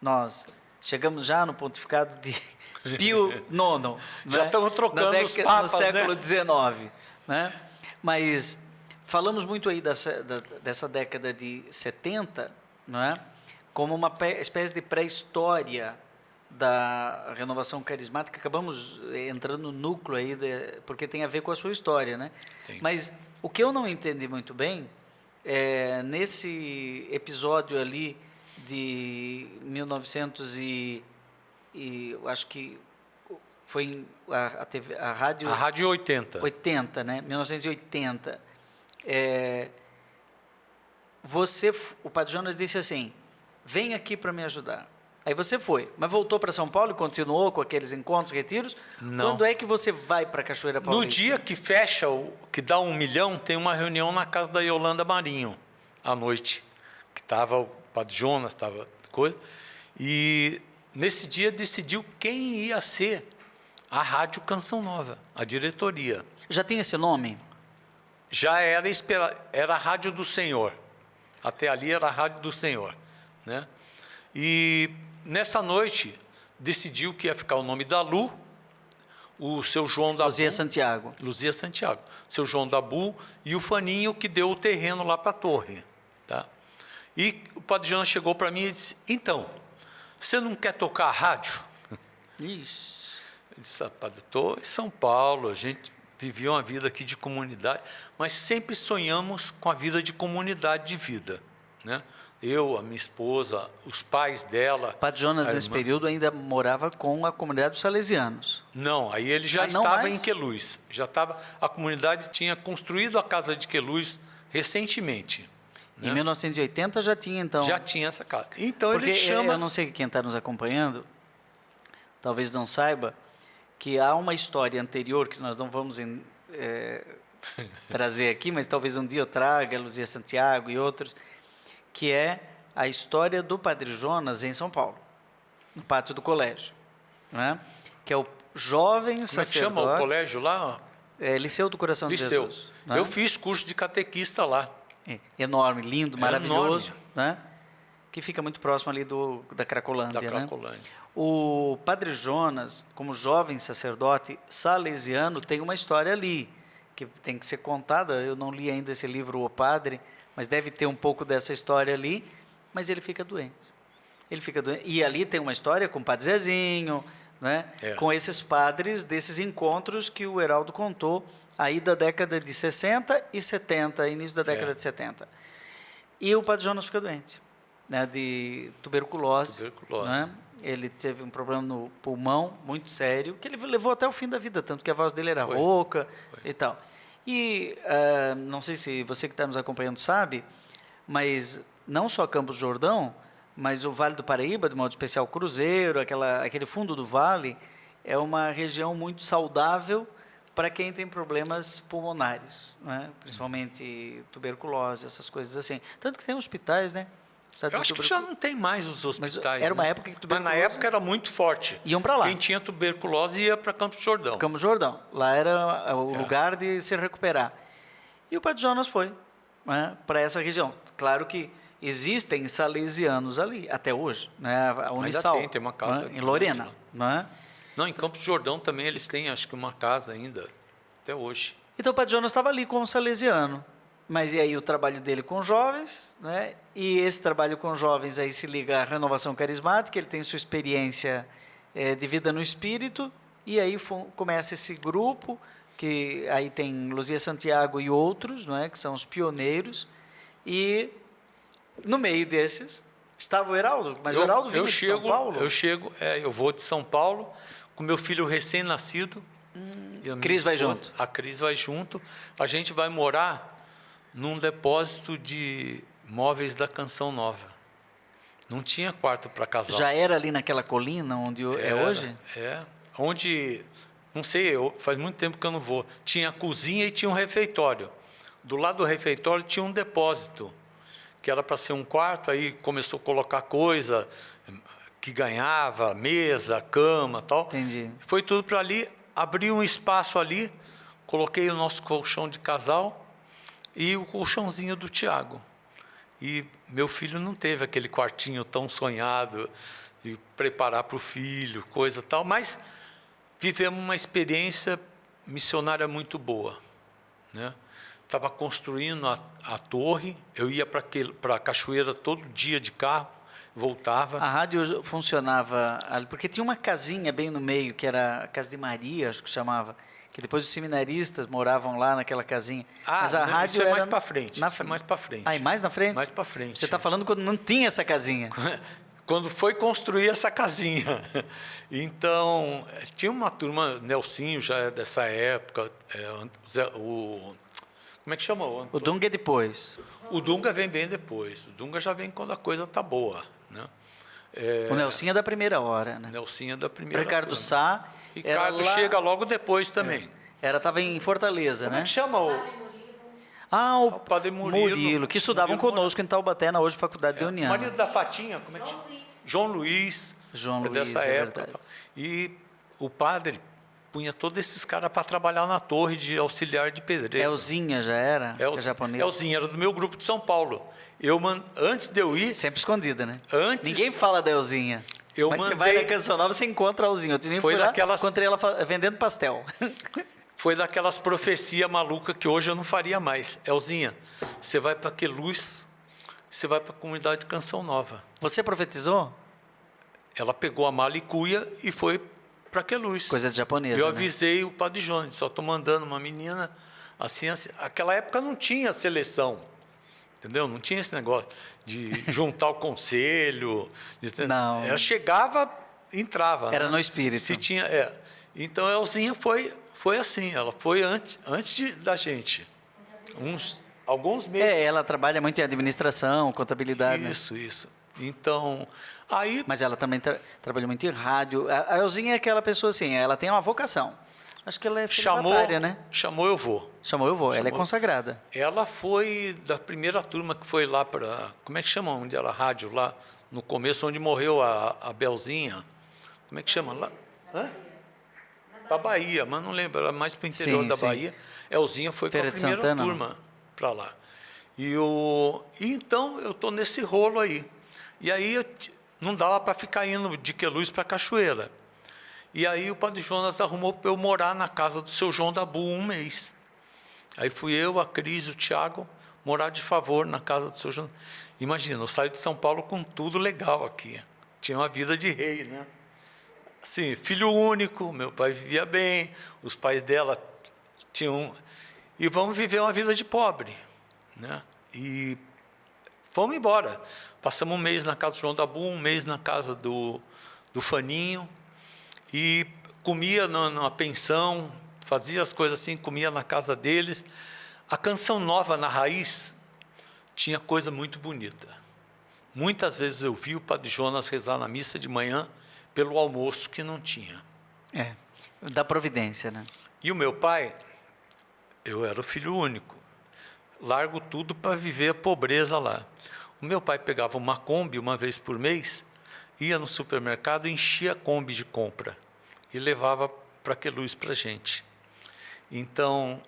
Nós chegamos já no pontificado de Pio IX. Já estamos trocando os papas, no século XIX. Né? Mas falamos muito aí dessa década de 70, não é? Como uma espécie de pré-história da renovação carismática. Acabamos entrando no núcleo aí, porque tem a ver com a sua história, né? Sim. Mas o que eu não entendi muito bem é nesse episódio ali de 1900 e acho que foi a rádio... A Rádio 80. 80, né? 1980. O Padre Jonas disse assim, vem aqui para me ajudar. Aí você foi, mas voltou para São Paulo e continuou com aqueles encontros, retiros? Não. Quando é que você vai para Cachoeira Paulista? No dia que fecha, que dá 1 milhão, tem uma reunião na casa da Yolanda Marinho, à noite, que estava o Padre Jonas, estava coisa, e nesse dia decidiu quem ia ser a Rádio Canção Nova, a diretoria. Já tem esse nome? Já era a Rádio do Senhor. Até ali era a Rádio do Senhor. né? E nessa noite decidiu que ia ficar o nome da Lu, o seu João da Luzia Bu, Santiago. Luzia Santiago, seu João da Bu e o Faninho que deu o terreno lá para a torre, tá? E o Padre Jonas chegou para mim e disse: então, você não quer tocar rádio? Ixi. Eu disse: padre, estou em São Paulo, a gente vivia uma vida aqui de comunidade, mas sempre sonhamos com a vida de comunidade de vida, né? Eu, a minha esposa, os pais dela. Padre Jonas, a nesse irmã. período, ainda morava com a comunidade dos salesianos. Não, aí ele já não estava mais? em Queluz. Já estava, a comunidade tinha construído a casa de Queluz recentemente. Em Né? 1980 já tinha, então. Já tinha essa casa. Então Porque ele chama. eu não sei quem está nos acompanhando, talvez não saiba, que há uma história anterior que nós não vamos trazer aqui, mas talvez um dia eu traga, Luzia Santiago e outros, que é a história do Padre Jonas em São Paulo, no pátio do colégio, né? Que é o jovem Como é que sacerdote. chama o colégio lá? Liceu do Coração Liceu. de Jesus. Né? Eu fiz curso de catequista lá. Enorme, lindo, É maravilhoso, enorme. né? Que fica muito próximo ali da Cracolândia. Da Cracolândia. Né? O Padre Jonas, como jovem sacerdote salesiano, tem uma história ali, que tem que ser contada. Eu não li ainda esse livro, O Padre, mas deve ter um pouco dessa história ali, mas ele fica doente. Ele fica doente. E ali tem uma história com o Padre Zezinho, né? Com esses padres desses encontros que o Heraldo contou, aí da década de 60 e 70, início da década de 70. E o Padre Jonas fica doente, né, de tuberculose. Né? Ele teve um problema no pulmão muito sério, que ele levou até o fim da vida, tanto que a voz dele era rouca e tal. E não sei se você que está nos acompanhando sabe, mas não só Campos do Jordão, mas o Vale do Paraíba, de modo especial Cruzeiro, aquele fundo do vale, é uma região muito saudável para quem tem problemas pulmonares, né? Principalmente tuberculose, essas coisas assim. Tanto que tem hospitais, né? Eu acho que já não tem mais os hospitais. Mas era uma época que tuberculose... Mas na época era muito forte. Iam para lá. Quem tinha tuberculose ia para Campos do Jordão. Campos do Jordão. Lá era o lugar de se recuperar. E o Padre Jonas foi, né, para essa região. Claro que existem salesianos ali, até hoje. Né, a Unisal. Ainda tem uma casa. Né, em Lorena. Né? Não, em Campos do Jordão também eles têm, acho que uma casa ainda, até hoje. Então o Padre Jonas estava ali como salesiano. Mas e aí o trabalho dele com jovens, né? E esse trabalho com jovens aí se liga à renovação carismática, ele tem sua experiência de vida no espírito, e aí começa esse grupo, que aí tem Luzia Santiago e outros, não é? Que são os pioneiros, e no meio desses estava o Heraldo, mas o Heraldo vinha de São Paulo? Eu vou de São Paulo, com meu filho recém-nascido. Cris vai junto? A Cris vai junto, a gente vai morar num depósito de móveis da Canção Nova. Não tinha quarto para casal. Já era ali naquela colina onde é hoje? Onde, não sei, faz muito tempo que eu não vou. Tinha a cozinha e tinha um refeitório. Do lado do refeitório tinha um depósito, que era para ser um quarto, aí começou a colocar coisa que ganhava, mesa, cama, tal. Entendi. Foi tudo para ali, abri um espaço ali, coloquei o nosso colchão de casal, e o colchãozinho do Tiago. E meu filho não teve aquele quartinho tão sonhado de preparar para o filho, coisa tal, mas vivemos uma experiência missionária muito boa, né? Estava construindo a torre, eu ia para a cachoeira todo dia de carro, voltava. A rádio funcionava ali, porque tinha uma casinha bem no meio, que era a Casa de Maria, acho que chamava, que depois os seminaristas moravam lá naquela casinha. Mas a rádio isso é era mais para frente. Isso é mais para frente. Ah, e mais na frente? Mais para frente. Você está falando quando não tinha essa casinha. Quando foi construir essa casinha. Então, tinha uma turma, Nelsinho já é dessa época, como é que chama? O Dunga é depois. O Dunga vem bem depois. O Dunga já vem quando a coisa está boa. Né? O Nelsinho é da primeira hora. Né? Nelsinho é da primeira hora. Ricardo Sá. Ricardo chega logo depois também. Estava em Fortaleza, Como né? é que chama o Padre Murilo, que estudavam conosco em Taubaté, na hoje Faculdade de União. O marido da Fatinha, como é que chama? João Luiz. João Luiz, dessa época. verdade. E o padre, punha todos esses caras para trabalhar na torre de auxiliar de pedreiro. Elzinha já era? Japonesa? Elzinha era do meu grupo de São Paulo. Antes de eu ir... Sempre escondida, né? Antes, ninguém fala da Elzinha. Mas você vai na Canção Nova, você encontra a Elzinha. Eu fui lá, encontrei ela vendendo pastel. Foi daquelas profecias malucas que hoje eu não faria mais. Elzinha, você vai para Queluz, você vai para a comunidade de Canção Nova. Você profetizou? Ela pegou a mala e cuia e foi para Queluz. Coisa de japonesa, eu avisei o Padre Jones, só estou mandando uma menina assim. Aquela época não tinha seleção, entendeu? Não tinha esse negócio de juntar o conselho. Não. Ela chegava, entrava. Era no espírito. Se tinha, Então, a Elzinha foi assim, ela foi antes da gente. Alguns meses. Ela trabalha muito em administração, contabilidade. Isso. Então, aí... Mas ela também trabalha muito em rádio. A Elzinha é aquela pessoa assim, ela tem uma vocação. Acho que ela é celibatária, né? Chamou, eu vou. Ela é consagrada. Ela foi da primeira turma que foi lá para... Como é que chama? Onde era a rádio lá, no começo, onde morreu a Belzinha. Como é que chama? Lá? Para Bahia, mas não lembro, era mais para o interior da Bahia. Elzinha foi com a primeira turma para lá. Então, eu estou nesse rolo aí. E aí, não dava para ficar indo de Queluz para Cachoeira. E aí, o Padre Jonas arrumou para eu morar na casa do seu João Dabu 1 mês. Aí fui eu, a Cris e o Tiago morar de favor na casa do seu João. Imagina, eu saí de São Paulo com tudo legal aqui. Tinha uma vida de rei, né? Assim, filho único, meu pai vivia bem, os pais dela tinham... E vamos viver uma vida de pobre, né? E fomos embora. Passamos um mês na casa do João Dabu, um mês na casa do Faninho, e comia numa pensão, fazia as coisas assim, comia na casa deles. A Canção Nova, na raiz, tinha coisa muito bonita. Muitas vezes eu vi o Padre Jonas rezar na missa de manhã pelo almoço que não tinha. Da providência, né? E o meu pai, eu era o filho único. Largo tudo para viver a pobreza lá. O meu pai pegava uma Kombi uma vez por mês, ia no supermercado, enchia a Kombi de compra e levava para Queluz para a gente. Então,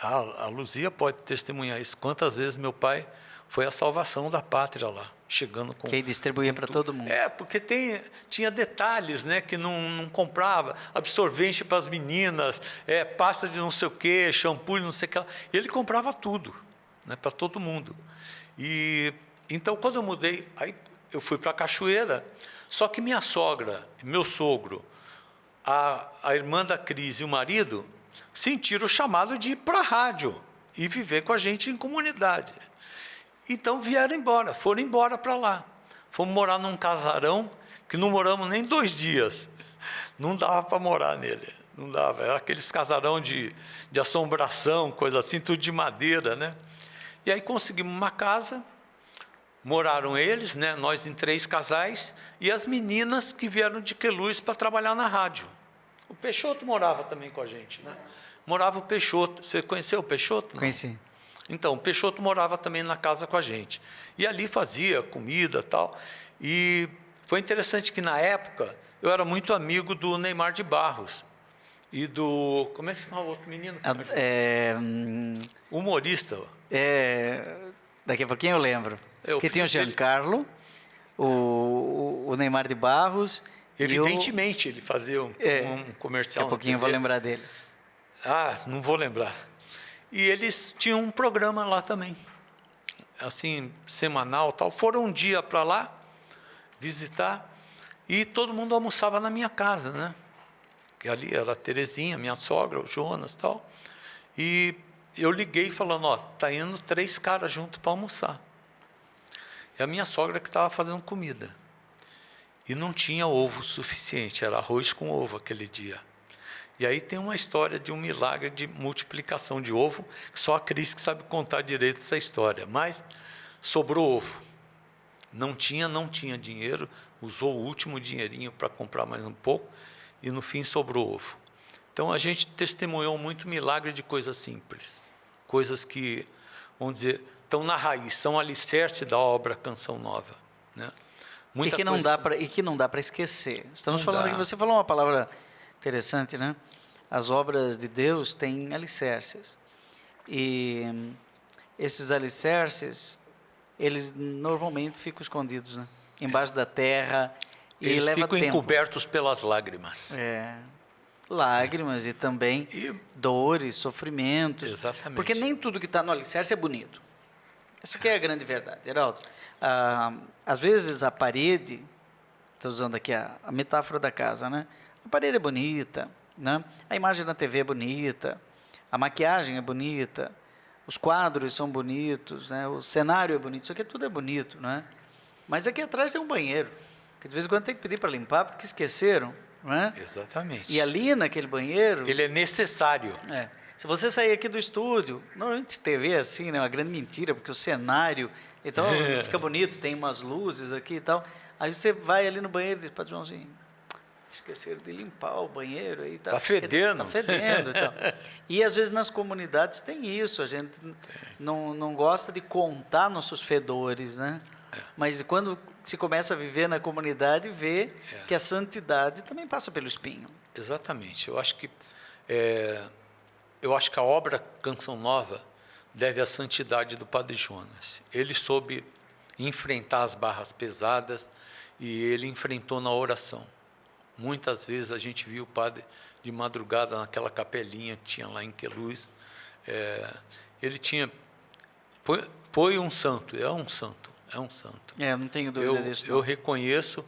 a Luzia pode testemunhar isso. Quantas vezes meu pai foi a salvação da pátria lá, chegando com... Que distribuía para todo mundo. Porque tinha detalhes, né, que não comprava, absorvente para as meninas, pasta de não sei o quê, shampoo de não sei o que. Ele comprava tudo, né, para todo mundo. E então, quando eu mudei, aí eu fui para a Cachoeira, só que minha sogra, meu sogro, a irmã da Cris e o marido sentiram o chamado de ir para a rádio e viver com a gente em comunidade. Então vieram embora, foram embora para lá. Fomos morar num casarão que não moramos nem 2 dias. Não dava para morar nele, não dava. Era aqueles casarão de assombração, coisa assim, tudo de madeira, né? E aí conseguimos uma casa, moraram eles, né? Nós em 3 casais, e as meninas que vieram de Queluz para trabalhar na rádio. O Peixoto morava também com a gente, né? Morava o Peixoto. Você conheceu o Peixoto? Não? Conheci. Então, o Peixoto morava também na casa com a gente. E ali fazia comida e tal. E foi interessante que, na época, eu era muito amigo do Neymar de Barros. E do... Como é que se chama o outro menino? Humorista. Daqui a pouquinho eu lembro. Que tinha o Giancarlo, o Neymar de Barros... Evidentemente, ele fazia um comercial. Daqui a pouquinho eu vou lembrar dele. Não vou lembrar. E eles tinham um programa lá também, assim, semanal, tal. Foram um dia para lá visitar e todo mundo almoçava na minha casa, né? Que ali era a Terezinha, minha sogra, o Jonas, tal. E eu liguei falando, tá indo 3 caras junto para almoçar. E a minha sogra que estava fazendo comida. E não tinha ovo suficiente, era arroz com ovo aquele dia. E aí tem uma história de um milagre de multiplicação de ovo, que só a Cris que sabe contar direito essa história. Mas sobrou ovo. Não tinha dinheiro, usou o último dinheirinho para comprar mais um pouco, e no fim sobrou ovo. Então a gente testemunhou muito milagre de coisas simples. Coisas que, vamos dizer, estão na raiz, são alicerce da obra Canção Nova, né? E que não dá para esquecer. Estamos falando aqui, você falou uma palavra Interessante, né? As obras de Deus têm alicerces. E esses alicerces, eles normalmente ficam escondidos, né? Embaixo da terra. E Eles leva ficam tempo. encobertos pelas lágrimas. Lágrimas e também dores, sofrimentos. Exatamente. Porque nem tudo que está no alicerce é bonito. Essa que é a grande verdade, Heraldo. Às vezes a parede, estou usando aqui a metáfora da casa, né? A parede é bonita, né? A imagem na TV é bonita, a maquiagem é bonita, os quadros são bonitos, né? O cenário é bonito, isso aqui tudo é bonito, né? Mas aqui atrás tem um banheiro, que de vez em quando tem que pedir para limpar, porque esqueceram, né? Exatamente. E ali naquele banheiro... Ele é necessário. Se você sair aqui do estúdio, normalmente TV é assim, né? Uma grande mentira, porque o cenário, então fica bonito, tem umas luzes aqui e tal. Aí você vai ali no banheiro e diz, Padre Joãozinho, esqueceram de limpar o banheiro aí, tá fedendo. Tá fedendo, então. E às vezes nas comunidades tem isso, a gente não gosta de contar nossos fedores, né? Mas quando se começa a viver na comunidade, vê que a santidade também passa pelo espinho. Exatamente. Eu acho que a obra Canção Nova deve à santidade do Padre Jonas. Ele soube enfrentar as barras pesadas e ele enfrentou na oração. Muitas vezes a gente viu o padre de madrugada naquela capelinha que tinha lá em Queluz. Ele foi um santo, é um santo. Não tenho dúvida disso. Eu reconheço,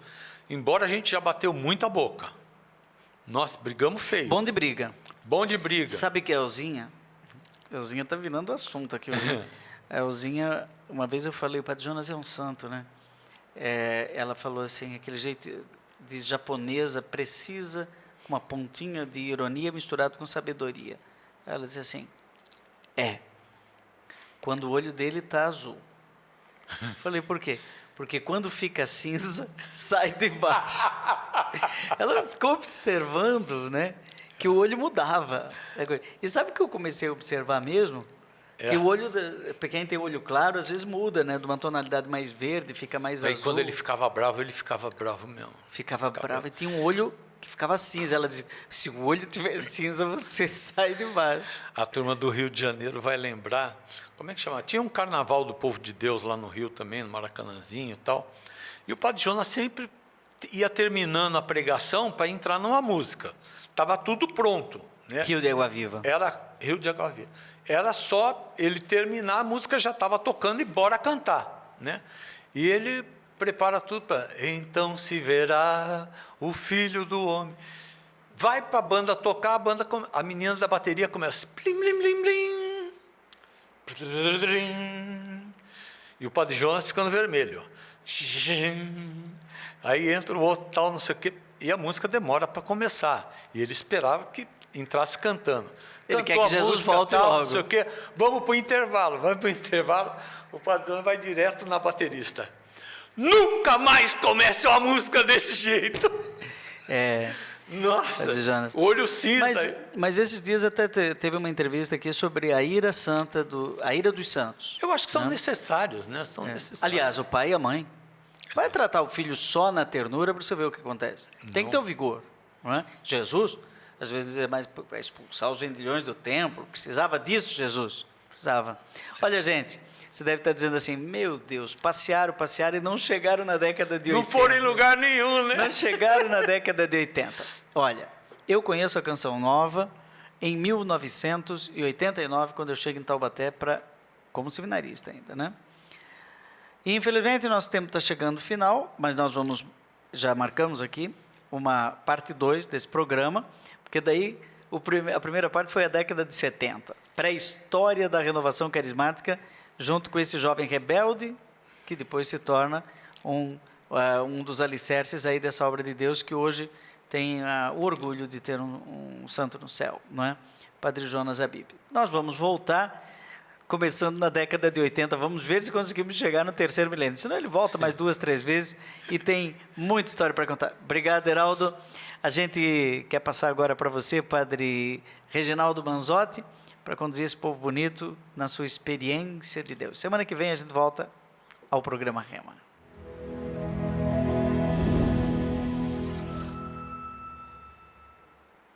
embora a gente já bateu muita boca. Nós brigamos feio. Bom de briga. Bom de briga. Sabe que a Elzinha está virando assunto aqui hoje. A Elzinha, uma vez eu falei, o Padre Jonas é um santo, né? Ela falou assim, aquele jeito de japonesa, precisa, com uma pontinha de ironia misturado com sabedoria. Ela disse assim, quando o olho dele está azul. Falei, por quê? Porque quando fica cinza, sai de baixo. Ela ficou observando, né? Que o olho mudava. E sabe o que eu comecei a observar mesmo? Que o olho, para quem tem olho claro, às vezes muda, né? De uma tonalidade mais verde, fica mais azul. Aí quando ele ficava bravo mesmo. Ficava bravo e tinha um olho que ficava cinza. Ela dizia, se o olho tiver cinza, você sai de baixo. A turma do Rio de Janeiro vai lembrar, como é que chama? Tinha um carnaval do Povo de Deus lá no Rio também, no Maracanãzinho e tal. E o Padre Jonas sempre ia terminando a pregação para entrar numa música. Estava tudo pronto. Né? Rio de Água Viva. Era Rio de Água Viva. Era só ele terminar, a música já estava tocando e bora cantar. Né? E ele prepara tudo para... Então se verá o Filho do Homem. Vai para a banda tocar, a menina da bateria começa... Plim, plim, plim, plim, plim, e o Padre Jonas ficando vermelho. Aí entra o outro tal, não sei o quê, e a música demora para começar. E ele esperava que entrasse cantando. Ele quer que Jesus volte logo. Não sei o quê. Vamos para o intervalo. O Padre Jonas vai direto na baterista. Nunca mais comece uma música desse jeito. Nossa, olho cinza. Mas esses dias até teve uma entrevista aqui sobre a ira santa, a ira dos santos. Eu acho que são necessários, né? São necessários. Aliás, o pai e a mãe. Vai tratar o filho só na ternura para você ver o que acontece. Tem que ter o vigor. Não é? Jesus, às vezes, é mais para expulsar os vendilhões do templo. Precisava disso, Jesus. Precisava. Olha, gente, você deve estar dizendo assim, meu Deus, passearam e não chegaram na década de 80. Não foram em lugar nenhum, né? Não chegaram na década de 80. Olha, eu conheço a Canção Nova em 1989, quando eu chego em Taubaté como seminarista ainda, né? E, infelizmente, nosso tempo está chegando ao final, mas nós já marcamos aqui uma parte 2 desse programa, porque daí a primeira parte foi a década de 70, pré-história da renovação carismática, junto com esse jovem rebelde, que depois se torna um dos alicerces aí dessa obra de Deus, que hoje tem o orgulho de ter um santo no céu, não é? Padre Jonas Habib. Nós vamos voltar, começando na década de 80, vamos ver se conseguimos chegar no terceiro milênio. Senão ele volta mais 2, 3 vezes e tem muita história para contar. Obrigado, Heraldo. A gente quer passar agora para você, Padre Reginaldo Manzotti, para conduzir esse povo bonito na sua experiência de Deus. Semana que vem a gente volta ao programa Rema.